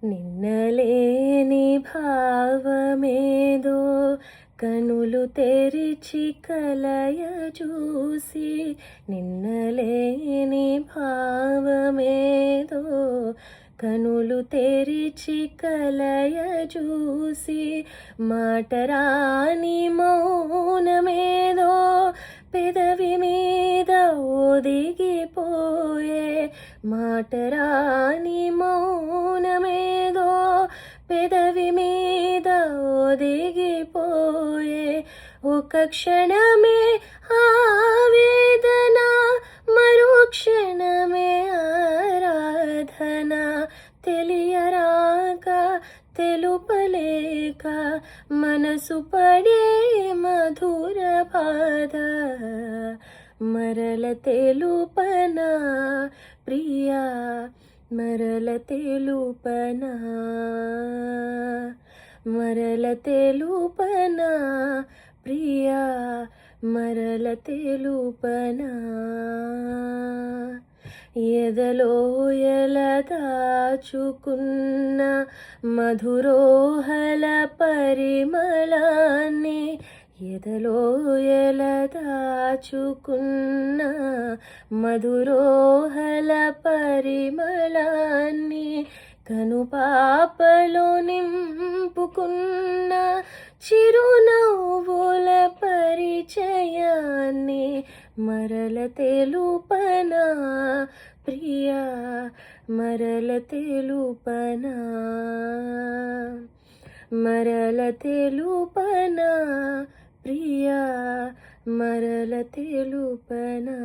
నిన్నలేని భావమేదో కనులు తెరిచి కలయ చూసి, నిన్నలేని భావమేదో కనులు తెరిచి కలయ చూసి, మాటరాని మౌనమేదో పెదవి మీద ఒదిగిపోయే, మాటరాని మౌనమేదో పెదవి మీద ఒదిగిపోయే, ఒక క్షణమే ఆవేదన మరో క్షణమే ఆరాధన, తెలియరాక తెలుపలేక మనసు పడే మధుర బాధ, మరల తెలుపనా ప్రియా, మరల తెలుపనా, మరల తెలుపనా ప్రియా, మరల తెలుపనా. ఎదలో ఎలా దాచుకున్న మధురోహల పరిమళాన్ని, ఎదలో ఎలా దాచుకున్న మధురోహల పరిమళాన్ని, కనుపాపలో నింపుకున్న చిరునవ్వుల పరిచయాన్ని, మరల తెలుపనా ప్రియా, మరల తెలుపనా, మరల తెలుపనా ప్రియా, మరల తెలుపనా.